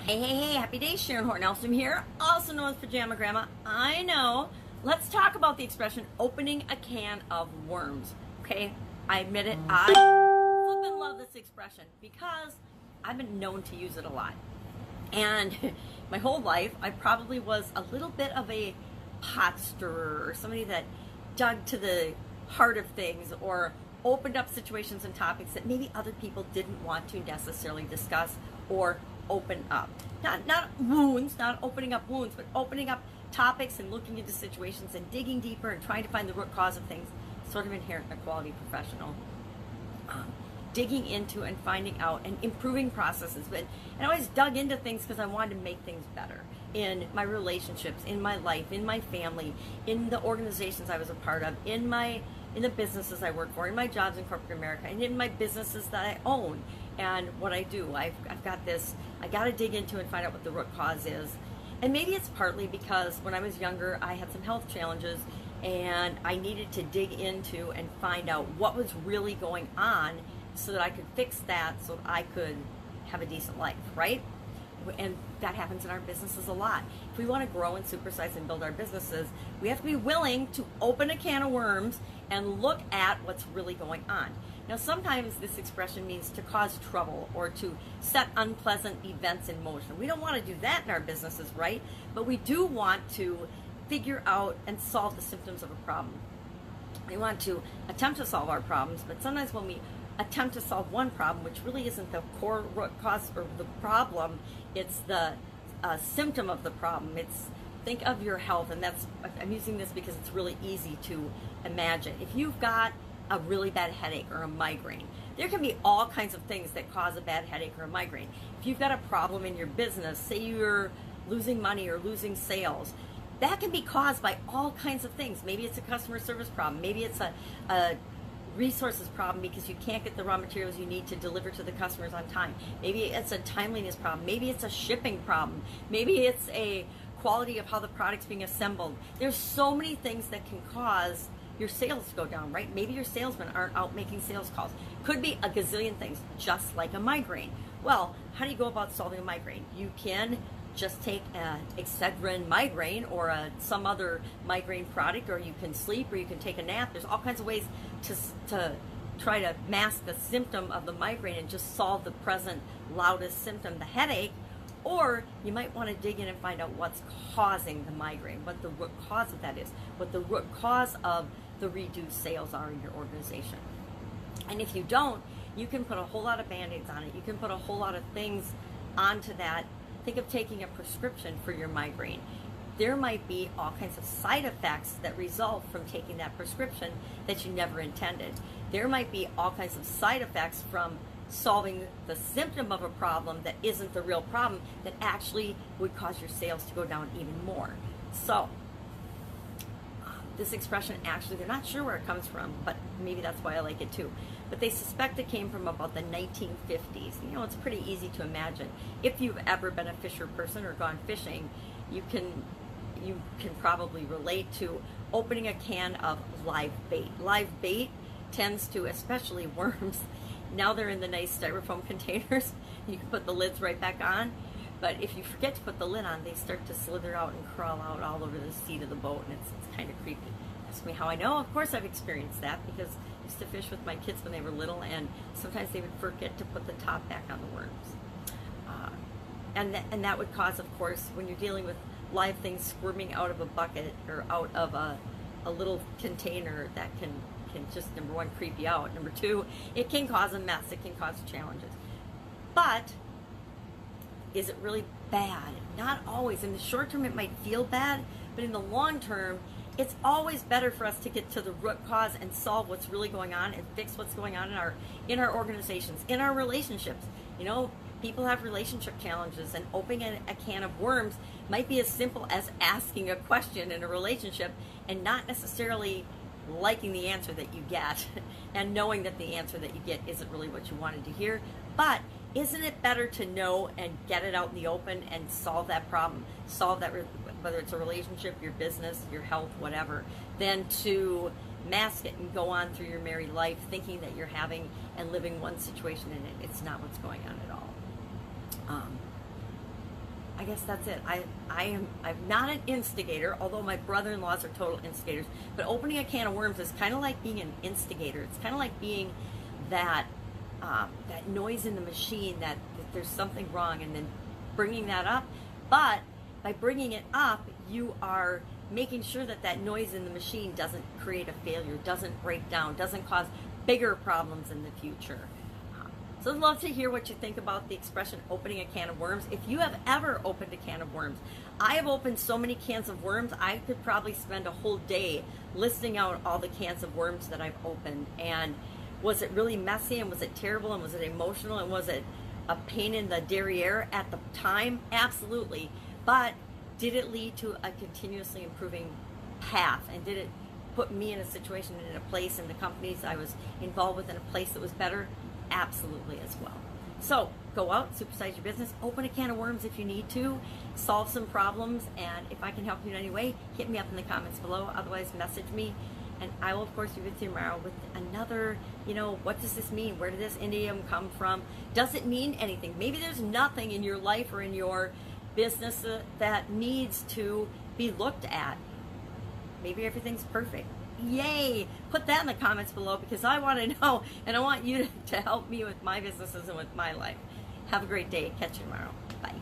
Hey, happy day, Sharon Horne-Ellstrom here, also known as Pajama Grandma. I know. Let's talk about the expression opening a can of worms. Okay, I admit it, I flippin' love this expression because I've been known to use it a lot. And my whole life, I probably was a little bit of a pot stirrer, or somebody that dug to the heart of things or opened up situations and topics that maybe other people didn't want to necessarily discuss or open up. Not wounds, not opening up wounds, but opening up topics and looking into situations and digging deeper and trying to find the root cause of things, sort of inherent in a quality professional. Digging into and finding out and improving processes. But I always dug into things because I wanted to make things better in my relationships, in my life, in my family, in the organizations I was a part of, in the businesses I work for, in my jobs in corporate America, and in my businesses that I own. And what I do, I've got this, I got to dig into and find out what the root cause is. And maybe it's partly because when I was younger, I had some health challenges and I needed to dig into and find out what was really going on so that I could fix that, so that I could have a decent life, right? And that happens in our businesses a lot. If we want to grow and supersize and build our businesses, we have to be willing to open a can of worms and look at what's really going on. Now, sometimes this expression means to cause trouble or to set unpleasant events in motion. We don't want to do that in our businesses, right? But we do want to figure out and solve the symptoms of a problem. We want to attempt to solve our problems, but sometimes when we attempt to solve one problem, which really isn't the core root cause of the problem, it's the symptom of the problem. It's, think of your health, and I'm using this because it's really easy to imagine. If you've got a really bad headache or a migraine, there can be all kinds of things that cause a bad headache or a migraine. If you've got a problem in your business, say you're losing money or losing sales, that can be caused by all kinds of things. Maybe it's a customer service problem. Maybe it's a resources problem because you can't get the raw materials you need to deliver to the customers on time. Maybe it's a timeliness problem. Maybe it's a shipping problem. Maybe it's a quality of how the product's being assembled. There's so many things that can cause your sales to go down, right? Maybe your salesmen aren't out making sales calls. Could be a gazillion things, just like a migraine. Well, how do you go about solving a migraine? You can just take an Excedrin migraine or some other migraine product, or you can sleep, or you can take a nap. There's all kinds of ways to try to mask the symptom of the migraine and just solve the present loudest symptom, the headache. Or you might want to dig in and find out what's causing the migraine, what the root cause of that is, what the root cause of the reduced sales are in your organization. And if you don't, you can put a whole lot of band-aids on it. You can put a whole lot of things onto that. Think of taking a prescription for your migraine. There might be all kinds of side effects that result from taking that prescription that you never intended. There might be all kinds of side effects from solving the symptom of a problem that isn't the real problem, that actually would cause your sales to go down even more. So this expression, actually, they're not sure where it comes from, but maybe that's why I like it too. But they suspect it came from about the 1950s. You know, it's pretty easy to imagine. If you've ever been a fisher person or gone fishing, you can probably relate to opening a can of live bait. Live bait tends to, especially worms, now they're in the nice styrofoam containers. You can put the lids right back on. But if you forget to put the lid on, they start to slither out and crawl out all over the seat of the boat, and it's kind of creepy. Ask me how I know. Of course I've experienced that because I used to fish with my kids when they were little, and sometimes they would forget to put the top back on the worms. And that would cause, of course, when you're dealing with live things squirming out of a bucket or out of a little container, that can just, number one, creep you out. Number two, it can cause a mess. It can cause challenges. But is it really bad? Not always. In the short term, it might feel bad, but in the long term, it's always better for us to get to the root cause and solve what's really going on and fix what's going on in our organizations, in our relationships. You know, people have relationship challenges, and opening a can of worms might be as simple as asking a question in a relationship and not necessarily liking the answer that you get and knowing that the answer that you get isn't really what you wanted to hear. But isn't it better to know and get it out in the open and solve that problem, solve that, whether it's a relationship, your business, your health, whatever, than to mask it and go on through your merry life thinking that you're having and living one situation and it's not what's going on at all. I guess that's it. I'm not an instigator, although my brother-in-laws are total instigators. But opening a can of worms is kind of like being an instigator. It's kind of like being that that noise in the machine that there's something wrong, and then bringing that up. But by bringing it up, you are making sure that that noise in the machine doesn't create a failure, doesn't break down, doesn't cause bigger problems in the future. So I'd love to hear what you think about the expression opening a can of worms. If you have ever opened a can of worms, I have opened so many cans of worms, I could probably spend a whole day listing out all the cans of worms that I've opened. And was it really messy, and was it terrible, and was it emotional, and was it a pain in the derriere at the time? Absolutely. But did it lead to a continuously improving path? And did it put me in a situation, in a place, in the companies I was involved with, in a place that was better? Absolutely as well. So go out, supersize your business, open a can of worms if you need to, solve some problems, and if I can help you in any way, hit me up in the comments below. Otherwise, message me, and I will of course be with you tomorrow with another, what does this mean? Where did this idiom come from? Does it mean anything? Maybe there's nothing in your life or in your business that needs to be looked at. Maybe everything's perfect. Yay! Put that in the comments below, because I want to know, and I want you to help me with my businesses and with my life. Have a great day. Catch you tomorrow. Bye.